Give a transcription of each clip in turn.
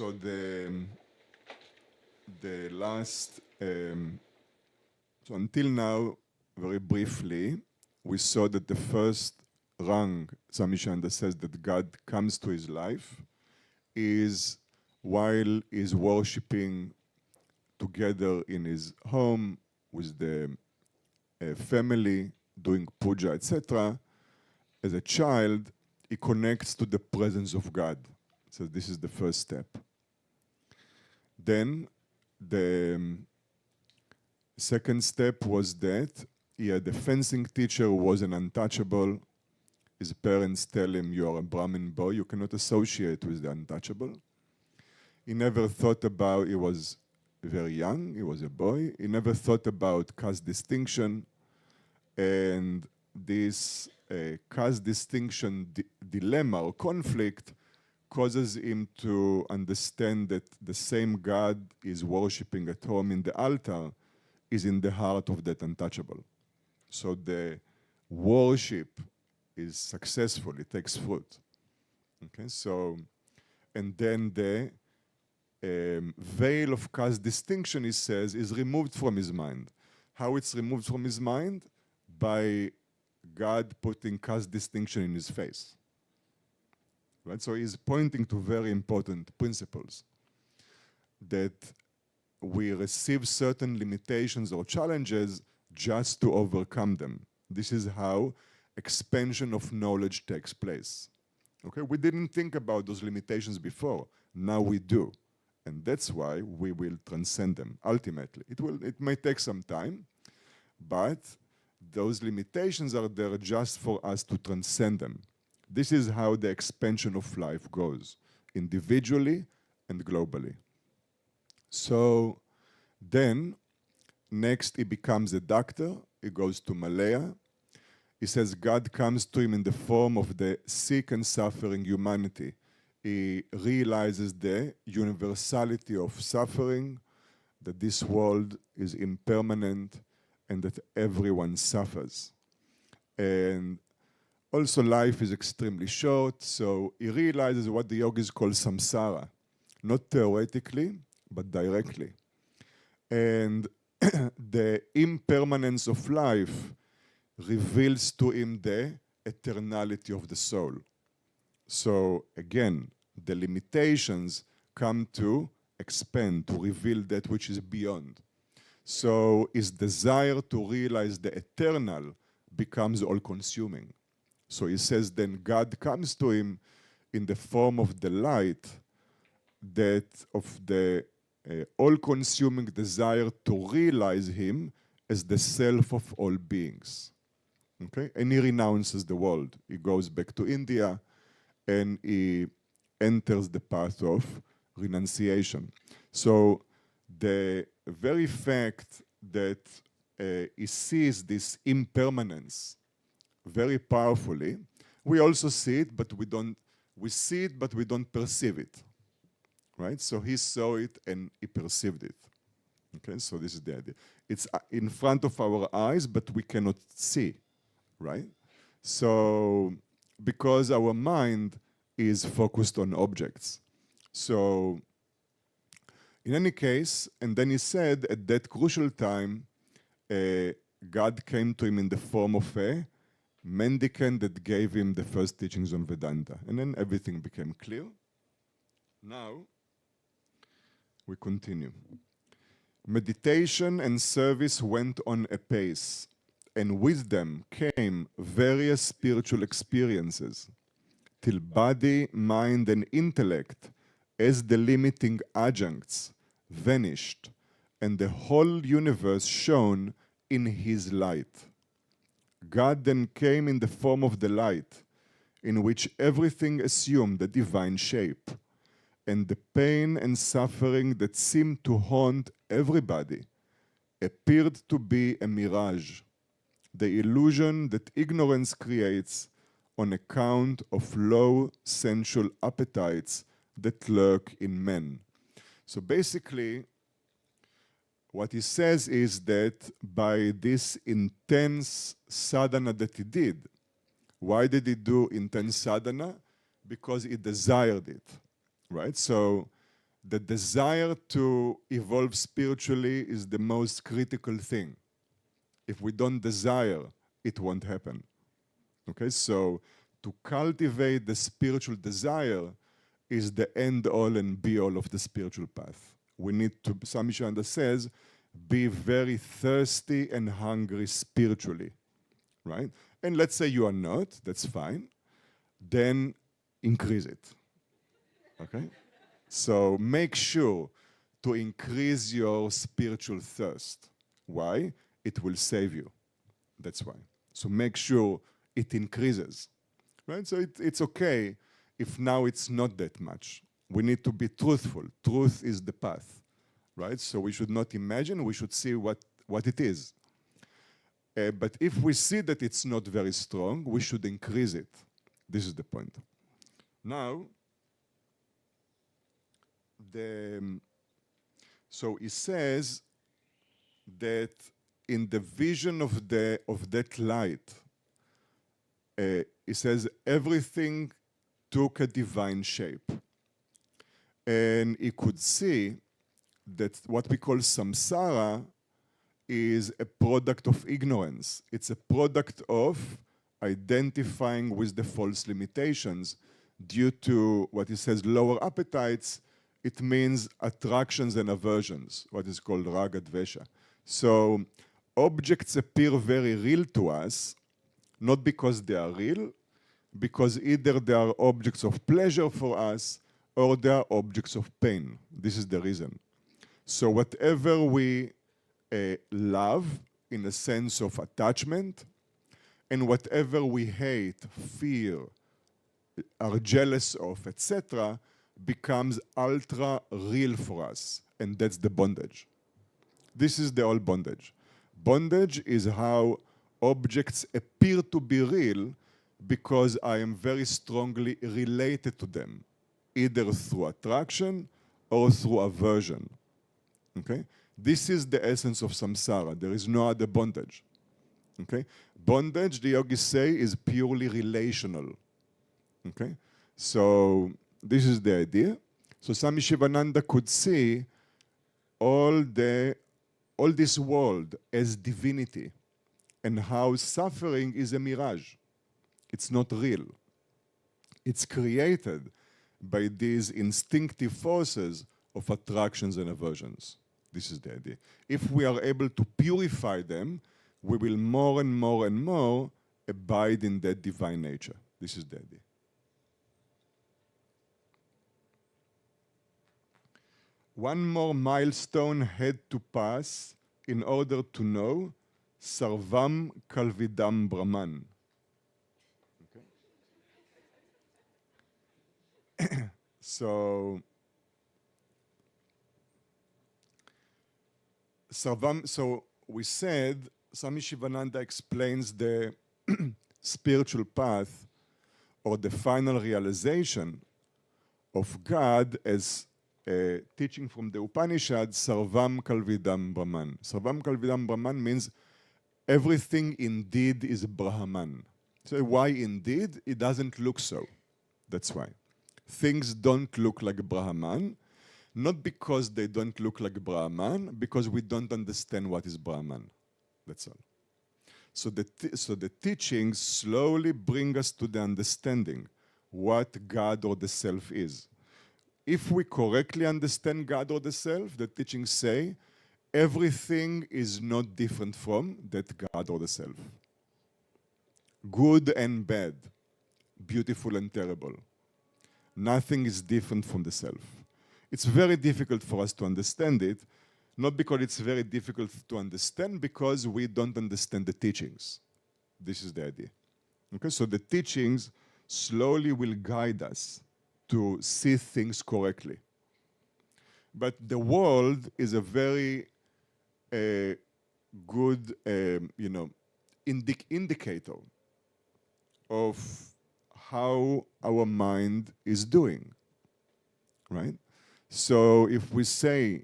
So the last, so until now, very briefly, we saw that the first rung, Swami Sivananda says that God comes to his life, is while he's worshipping together in his home with the family, doing puja, etc. As a child, he connects to the presence of God. So this is the first step. Then the second step was that he had a fencing teacher who was an untouchable. His parents tell him, "You are a Brahmin boy, you cannot associate with the untouchable." He never thought about, he was very young, he was a boy, he never thought about caste distinction, and this caste distinction dilemma or conflict causes him to understand that the same God is worshipping at home in the altar is in the heart of that untouchable. So the worship is successful, it takes fruit. Okay, so, and then the veil of caste distinction, he says, is removed from his mind. How it's removed from his mind? By God putting caste distinction in his face. Right? So he's pointing to very important principles that we receive certain limitations or challenges just to overcome them. This is how expansion of knowledge takes place. Okay? We didn't think about those limitations before. Now we do. And that's why we will transcend them, ultimately. It may take some time, but those limitations are there just for us to transcend them. This is how the expansion of life goes, individually and globally. So then, next he becomes a doctor, he goes to Malaya. He says God comes to him in the form of the sick and suffering humanity. He realizes the universality of suffering, that this world is impermanent and that everyone suffers. And also life is extremely short, so he realizes what the yogis call samsara, not theoretically, but directly. And the impermanence of life reveals to him the eternality of the soul. So again, the limitations come to expand, to reveal that which is beyond. So his desire to realize the eternal becomes all-consuming. So he says then God comes to him in the form of the light, that of the all-consuming desire to realize him as the self of all beings. Okay? And he renounces the world. He goes back to India and he enters the path of renunciation. So the very fact that he sees this impermanence very powerfully, we also see it, but we see it, but we don't perceive it, right? So he saw it and he perceived it. Okay, so this is the idea. It's in front of our eyes, but we cannot see, right? So because our mind is focused on objects. So in any case, and then he said at that crucial time, God came to him in the form of a mendicant that gave him the first teachings on Vedanta. And then everything became clear. Now, we continue. Meditation and service went on apace, and with them came various spiritual experiences, till body, mind, and intellect, as the limiting adjuncts, vanished, and the whole universe shone in his light. God then came in the form of the light, in which everything assumed a divine shape, and the pain and suffering that seemed to haunt everybody appeared to be a mirage, the illusion that ignorance creates on account of low sensual appetites that lurk in men. So basically, what he says is that by this intense sadhana that he did, why did he do intense sadhana? Because he desired it, right? So the desire to evolve spiritually is the most critical thing. If we don't desire, it won't happen. Okay, so to cultivate the spiritual desire is the end all and be all of the spiritual path. We need to, Swami Sivananda says, be very thirsty and hungry spiritually, right? And let's say you are not, that's fine. Then increase it, okay? So make sure to increase your spiritual thirst. Why? It will save you. That's why. So make sure it increases, right? So it's okay if now it's not that much. We need to be truthful. Truth is the path, right? So we should not imagine, we should see what it is. But if we see that it's not very strong, we should increase it. This is the point. Now, so he says that in the vision of that light, he says everything took a divine shape. And he could see that what we call samsara is a product of ignorance. It's a product of identifying with the false limitations due to what he says lower appetites. It means attractions and aversions, what is called raga dvesha. So objects appear very real to us, not because they are real, because either they are objects of pleasure for us or they are objects of pain. This is the reason. So whatever we love in a sense of attachment, and whatever we hate, fear, are jealous of, etc., becomes ultra real for us, and that's the bondage. This is the whole bondage. Bondage is how objects appear to be real because I am very strongly related to them, either through attraction or through aversion. Okay? This is the essence of samsara. There is no other bondage. Okay? Bondage, the yogis say, is purely relational. Okay? So this is the idea. So Swami Sivananda could see all this world as divinity and how suffering is a mirage. It's not real. It's created by these instinctive forces of attractions and aversions. This is the idea. If we are able to purify them, we will more and more and more abide in that divine nature. This is the idea. One more milestone had to pass in order to know Sarvam Kalvidam Brahman. Okay. So we said, Swami Sivananda explains the spiritual path or the final realization of God as teaching from the Upanishad, Sarvam Kalvidam Brahman. Sarvam Kalvidam Brahman means everything indeed is Brahman. So why indeed? It doesn't look so. That's why. Things don't look like Brahman, not because they don't look like Brahman, because we don't understand what is Brahman. That's all. So the teachings slowly bring us to the understanding what God or the self is. If we correctly understand God or the self, the teachings say everything is not different from that God or the self. Good and bad, beautiful and terrible. Nothing is different from the self. It's very difficult for us to understand it, not because it's very difficult to understand, because we don't understand the teachings. This is the idea. Okay, so the teachings slowly will guide us to see things correctly. But the world is a very good, indicator of how our mind is doing, right? So if we say,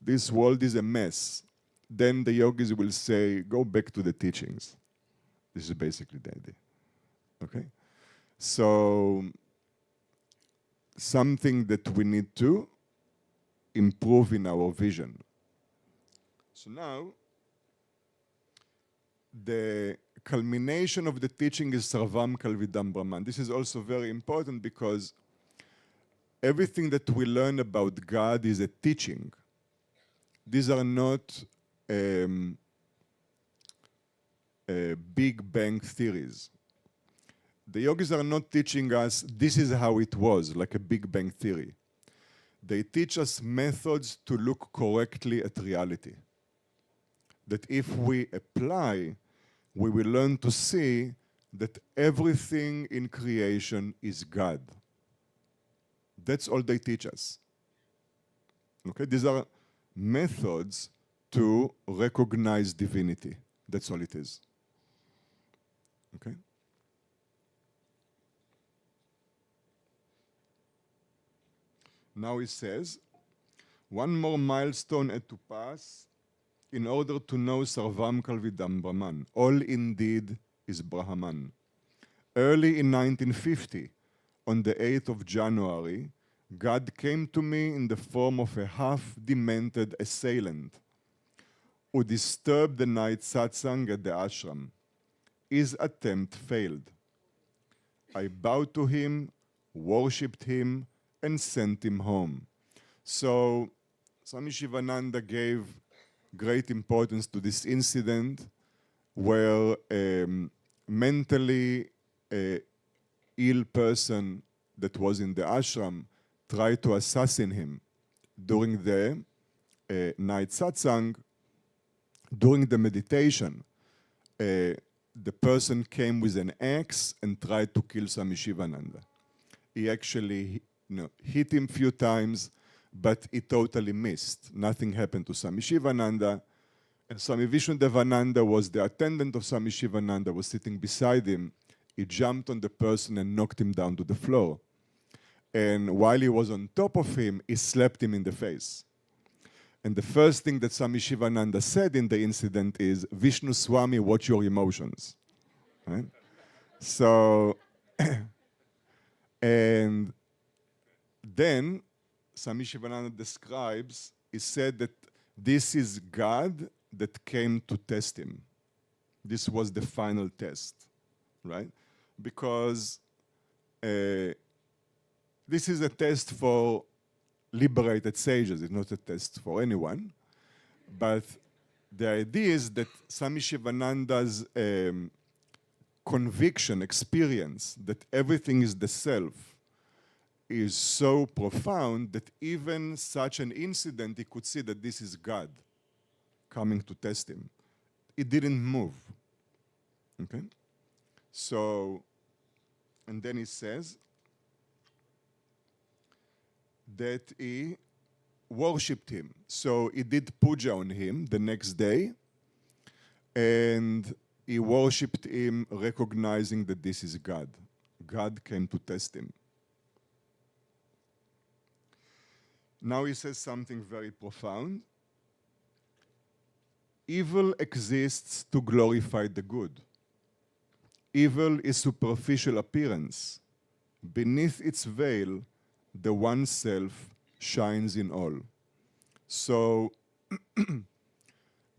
this world is a mess, then the yogis will say, go back to the teachings. This is basically the idea, okay? So something that we need to improve in our vision. So now, the culmination of the teaching is Sarvam Kalvidam Brahman. This is also very important because everything that we learn about God is a teaching. These are not Big Bang theories. The yogis are not teaching us this is how it was, like a Big Bang theory. They teach us methods to look correctly at reality. That if we apply, we will learn to see that everything in creation is God. That's all they teach us. Okay, these are methods to recognize divinity. That's all it is. Okay? Now he says, one more milestone had to pass in order to know Sarvam Kalvidam Brahman. All indeed is Brahman. Early in 1950, on the 8th of January, God came to me in the form of a half-demented assailant who disturbed the night satsang at the ashram. His attempt failed. I bowed to him, worshipped him, and sent him home. So Swami Sivananda gave great importance to this incident where a mentally ill person that was in the ashram tried to assassinate him during the night satsang. During the meditation, the person came with an axe and tried to kill Swami Sivananda. He actually hit him a few times, but he totally missed. Nothing happened to Swami Sivananda. And Swami Vishnudevananda was the attendant of Swami Sivananda, was sitting beside him. He jumped on the person and knocked him down to the floor. And while he was on top of him, he slapped him in the face. And the first thing that Swami Sivananda said in the incident is, Vishnu Swami, watch your emotions. Right? So, and then Swami Sivananda describes, he said that this is God that came to test him. This was the final test, right? Because this is a test for liberated sages. It's not a test for anyone. But the idea is that Swami Sivananda's conviction, experience that everything is the self is so profound that even such an incident, he could see that this is God coming to test him. It didn't move. Okay? So, and then he says that he worshipped him. So he did puja on him the next day, and he worshipped him, recognizing that this is God. God came to test him. Now he says something very profound. Evil exists to glorify the good. Evil is superficial appearance. Beneath its veil, the one self shines in all. So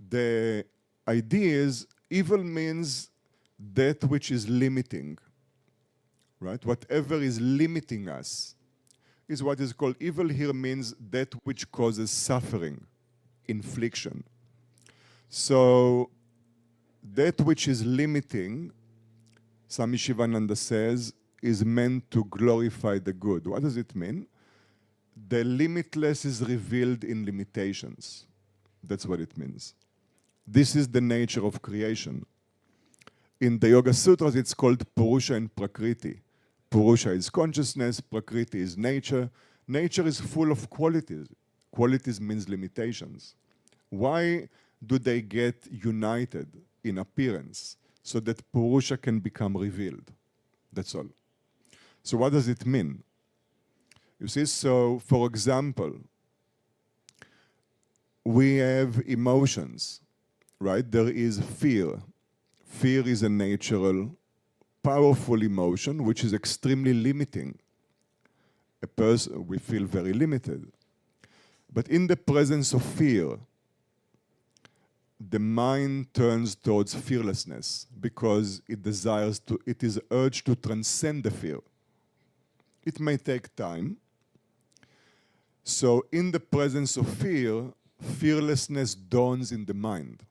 the idea is evil means that which is limiting, right? Whatever is limiting us is what is called evil. Here means that which causes suffering, infliction. So that which is limiting, Swami Sivananda says, is meant to glorify the good. What does it mean? The limitless is revealed in limitations. That's what it means. This is the nature of creation. In the Yoga Sutras, it's called Purusha and Prakriti. Purusha is consciousness, Prakriti is nature. Nature is full of qualities. Qualities means limitations. Why do they get united in appearance so that Purusha can become revealed? That's all. So what does it mean? You see, so for example, we have emotions, right? There is fear. Fear is a natural, powerful emotion which is extremely limiting. a person, we feel very limited. But in the presence of fear, the mind turns towards fearlessness because it desires to, it is urged to transcend the fear. It may take time. So in the presence of fear, fearlessness dawns in the mind.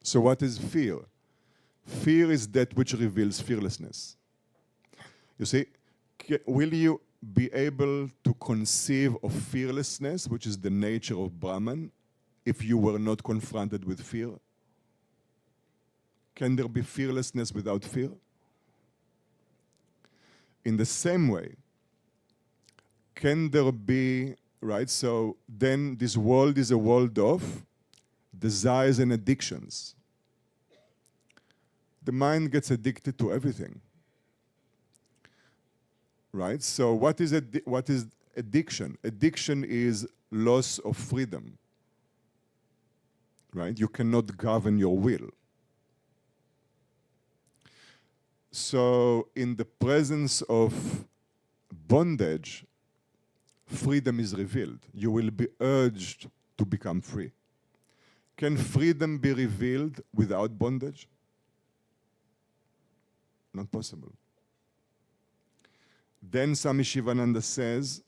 So what is fear? Fear is that which reveals fearlessness. You see, will you be able to conceive of fearlessness, which is the nature of Brahman, if you were not confronted with fear? Can there be fearlessness without fear? In the same way, can there be, right? So then this world is a world of desires and addictions. The mind gets addicted to everything, right? So what is addiction? Addiction is loss of freedom, right? You cannot govern your will. So in the presence of bondage, freedom is revealed. You will be urged to become free. Can freedom be revealed without bondage? Not possible. Then Swami Sivananda says,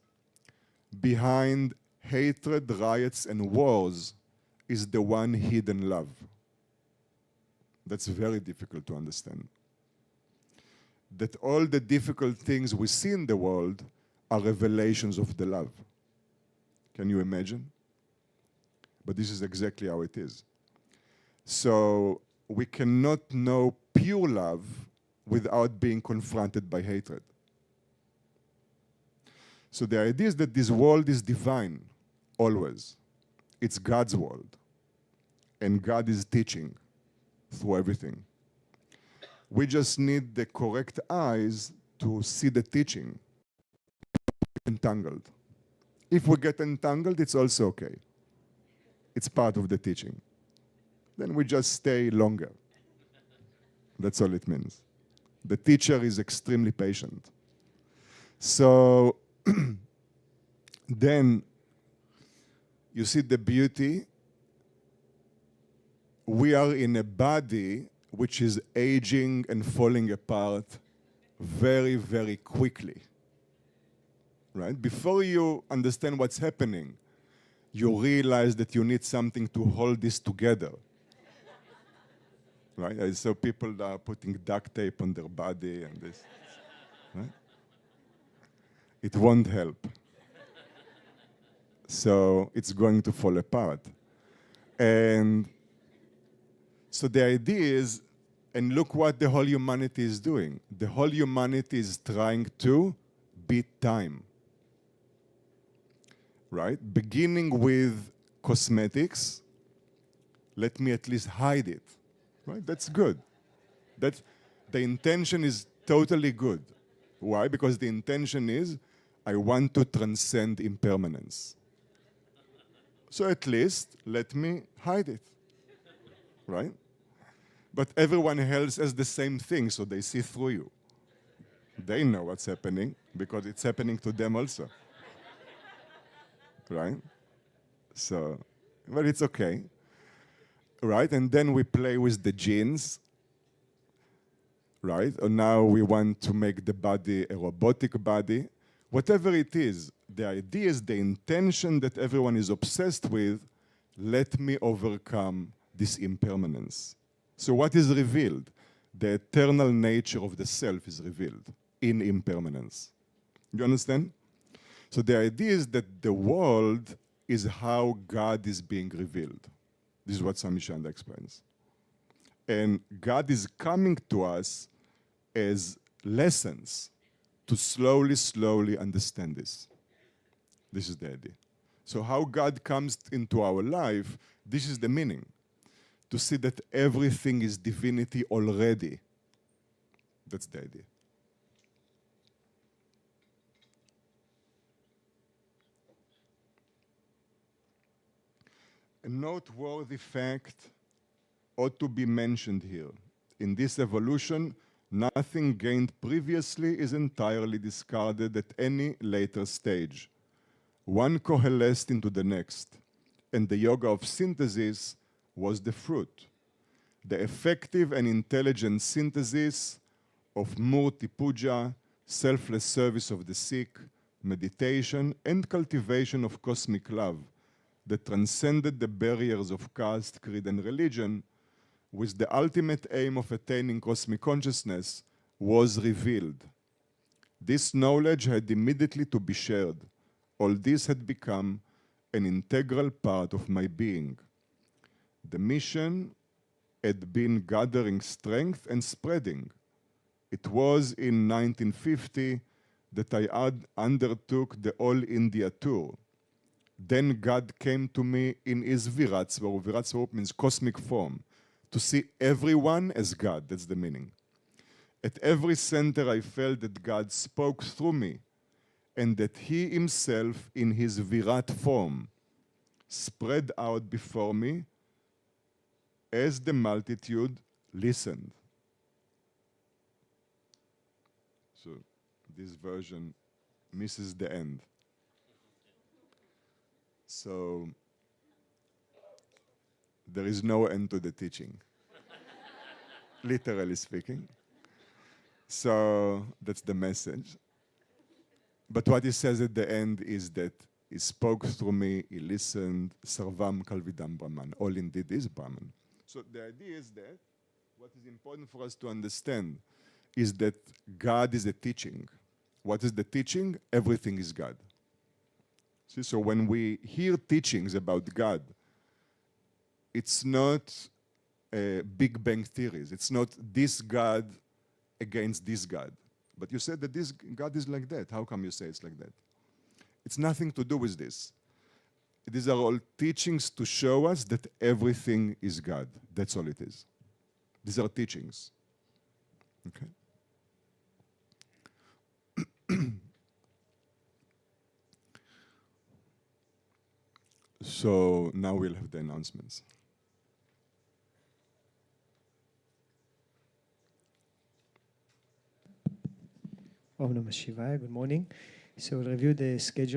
behind hatred, riots, and wars is the one hidden love. That's very difficult to understand. That all the difficult things we see in the world are revelations of the love. Can you imagine? But this is exactly how it is. So we cannot know pure love without being confronted by hatred. So the idea is that this world is divine, always. It's God's world. And God is teaching through everything. We just need the correct eyes to see the teaching. Entangled. If we get entangled, it's also okay. It's part of the teaching. Then we just stay longer. That's all it means. The teacher is extremely patient. So then you see the beauty. We are in a body which is aging and falling apart very, very quickly. Right? Before you understand what's happening, you realize that you need something to hold this together. Right? I saw people that are putting duct tape on their body and this. Right? It won't help. So it's going to fall apart. And so the idea is, and look what the whole humanity is doing. The whole humanity is trying to beat time. Right? Beginning with cosmetics, let me at least hide it. Right? That's good. That's, the intention is totally good. Why? Because the intention is, I want to transcend impermanence. So at least let me hide it. Right? But everyone else has the same thing, so they see through you. They know what's happening because it's happening to them also. Right? So, but it's okay. Right? And then we play with the genes. Right? And now we want to make the body a robotic body. Whatever it is, the idea is the intention that everyone is obsessed with, let me overcome this impermanence. So what is revealed? The eternal nature of the self is revealed in impermanence. You understand? So the idea is that the world is how God is being revealed. This is what Swami Sivananda explains. And God is coming to us as lessons to slowly, slowly understand this. This is the idea. So how God comes into our life, this is the meaning. To see that everything is divinity already. That's the idea. A noteworthy fact ought to be mentioned here. In this evolution, Nothing gained previously is entirely discarded at any later stage. One coalesced into the next, and the yoga of synthesis was the fruit. The effective and intelligent synthesis of murti puja, selfless service of the sick, meditation, and cultivation of cosmic love that transcended the barriers of caste, creed, and religion, with the ultimate aim of attaining cosmic consciousness, was revealed. This knowledge had immediately to be shared. All this had become an integral part of my being. The mission had been gathering strength and spreading. It was in 1950 that I undertook the All India tour. Then God came to me in his Virat Swarup. Virat Swarup means cosmic form. To see everyone as God, that's the meaning. At every center I felt that God spoke through me and that he himself in his Virat form spread out before me as the multitude listened. So this version misses the end. So there is no end to the teaching, literally speaking. So that's the message. But what he says at the end is that he spoke through me, he listened, sarvam kalvidam Brahman. All indeed is Brahman. So the idea is that what is important for us to understand is that God is a teaching. What is the teaching? Everything is God. See, so when we hear teachings about God, it's not Big Bang theories. It's not this God against this God. But you said that this God is like that. How come you say it's like that? It's nothing to do with this. These are all teachings to show us that everything is God. That's all it is. These are teachings. Okay? So now we'll have the announcements. Om Namah Shivaya. Good morning. So we'll review the schedule.